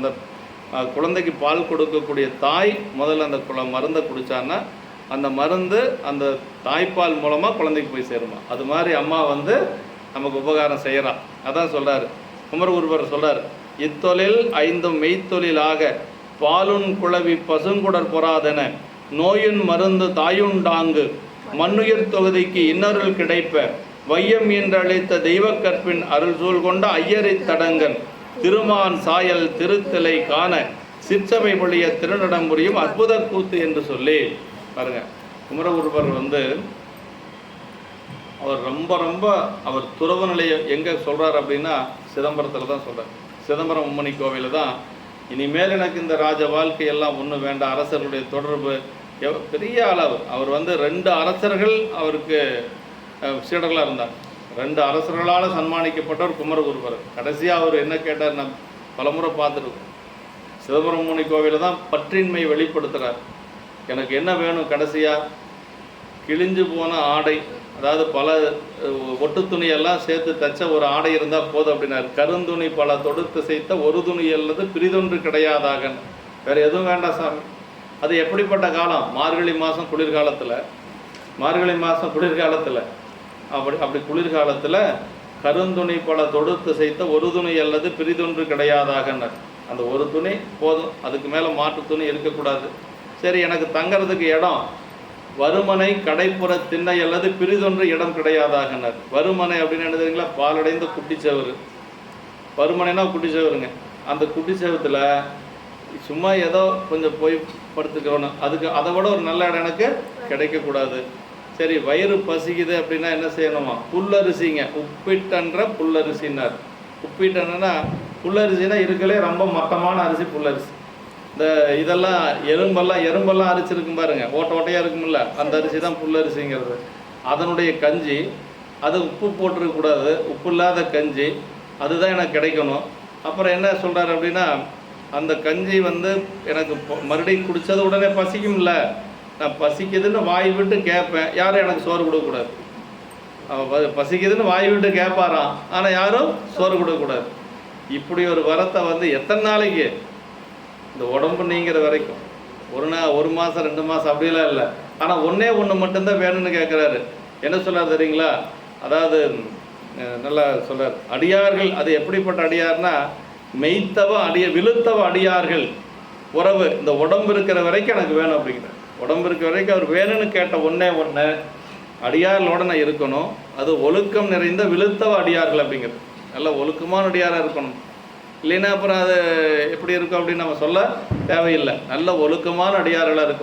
அந்த குழந்தைக்கு பால் கொடுக்கக்கூடிய தாய் முதல்ல அந்த மருந்தை குடித்தான்னா அந்த மருந்து அந்த தாய்ப்பால் மூலமாக குழந்தைக்கு போய் சேருமா. அது மாதிரி அம்மா வந்து நமக்கு உபகாரம் செய்கிறான். அதான் சொல்கிறார் குமரகுருபர் சொல்கிறார், இத்தொழில் ஐந்தும் மெய்த்தொழிலாக பாலுன் குழவி பசுங்குடர் பொறாதென நோயின் மருந்து தாயுண்டாங்கு மண்ணுயிர் தொகுதிக்கு இன்னருள் கிடைப்ப வையம் என்றழைத்த தெய்வ கற்பின் அருள் சூழ் கொண்ட ஐயரை தடங்கன் திருமான் சாயல் திருத்தலை காண சிற்சபை பொழிய திருநடம் புரியும் அற்புத கூத்து என்று சொல்லி பாருங்க. குமரகுருபர் வந்து அவர் ரொம்ப அவர் துறவு நிலையை எங்கே சொல்கிறார் அப்படின்னா சிதம்பரத்தில் தான் சொல்கிறார். சிதம்பரம் மும்மணி கோவிலில் தான் இனிமேல் எனக்கு இந்த ராஜ வாழ்க்கையெல்லாம் ஒன்றும் வேண்டாம், அரசர்களுடைய தொடர்பு பெரிய அளவு. அவர் வந்து 2 அரசர்கள் அவருக்கு சீடர்களாக இருந்தார். 2 அரசர்களால் சன்மானிக்கப்பட்டவர் குமரகுருபர். கடைசியாக அவர் என்ன கேட்டார், நான் பலமுறை பார்த்துருக்கோம். சிதம்பரம் மும்மணி கோவிலில் தான் பற்றின்மை வெளிப்படுத்துகிறார். எனக்கு என்ன வேணும், கடைசியாக கிழிஞ்சு போன ஆடை, அதாவது பல ஒட்டு துணியெல்லாம் சேர்த்து தைச்ச ஒரு ஆடை இருந்தால் போதும் அப்படின்னார். கருந்துணி பல தொடுத்து செய்த ஒரு துணி அல்லது பிரிதொன்று கிடையாதாக, வேறு எதுவும் வேண்டாம் சாமி. அது எப்படிப்பட்ட காலம், மார்கழி மாதம் குளிர்காலத்தில், அப்படி குளிர்காலத்தில் கருந்துணி பல தொடுத்து செய்த ஒரு துணி அல்லது பிரிதொன்று கிடையாதாகன்னார். அந்த ஒரு துணி போதும், அதுக்கு மேலே மாற்று துணி இருக்கக்கூடாது. சரி, எனக்கு தங்கிறதுக்கு இடம் வருமனை கடைப்புற திண்ணை அல்லது பிரிதொன்று இடம் கிடையாதாகனார். வருமனை அப்படின்னு என்ன தெரியுங்களா, பாலடைந்த குட்டிச்சவரு. வருமனைனா குட்டிச்சவருங்க. அந்த குட்டிச்சவத்தில் சும்மா ஏதோ கொஞ்சம் போய் படுத்துக்கணும், அதுக்கு அதை விட ஒரு நல்ல இடம் எனக்கு கிடைக்கக்கூடாது. சரி, வயிறு பசிக்குது அப்படின்னா என்ன செய்யணுமா, புல்லரிசிங்க, உப்பிட்டன்ற புல்லரிசின்னார். உப்பிட்டன்னா புல்லரிசினா இருக்கலே ரொம்ப மட்டமான அரிசி புல்லரிசி. இந்த இதெல்லாம் எறும்பெல்லாம் அரிசிருக்கும் பாருங்க, ஓட்டையாக இருக்குமில்ல, அந்த அரிசி தான் புல்லரிசிங்கிறது. அதனுடைய கஞ்சி, அது உப்பு போட்டிருக்கக்கூடாது, உப்பு இல்லாத கஞ்சி, அதுதான் எனக்கு கிடைக்கணும். அப்புறம் என்ன சொல்கிறார் அப்படின்னா, அந்த கஞ்சி வந்து எனக்கு மறுபடியும் குடித்தது உடனே பசிக்கும்ல, நான் பசிக்குதுன்னு வாய் விட்டு கேட்பேன், யாரும் எனக்கு சோறு கொடுக்கக்கூடாது. பசிக்குதுன்னு வாய் விட்டு கேட்பாராம், ஆனால் யாரும் சோறு கொடுக்கக்கூடாது. இப்படி ஒரு வரத்தை வந்து எத்தனை நாளைக்கு, இந்த உடம்பு நீங்கிற வரைக்கும், ஒரு மாதம் 2 மாதம் அப்படிலாம் இல்லை. ஆனால் ஒன்றே ஒன்று மட்டும்தான் வேணும்னு கேட்குறாரு. என்ன சொல்கிறார் தெரியுங்களா, அதாவது நல்லா சொல்கிறார், அடியார்கள், அது எப்படிப்பட்ட அடியார்னா மெய்த்தவ விழுத்தவ அடியார்கள் உறவு, இந்த உடம்பு இருக்கிற வரைக்கும் எனக்கு வேணும் அப்படிங்கிறார். உடம்பு இருக்கிற வரைக்கும் அவர் வேணும்னு கேட்ட ஒன்றே ஒன்று, அடியார்களோட நான் இருக்கணும், அது ஒழுக்கம் நிறைந்த விழுத்தவ அடியார்கள் அப்படிங்கிறது. நல்ல ஒழுக்கமான அடியாராக இருக்கணும். இல்லைன்னா அப்புறம் அது எப்படி இருக்கும் அப்படின்னு நம்ம சொல்ல தேவையில்லை. நல்ல ஒழுக்கமான அடியார்களாக இருக்கும்.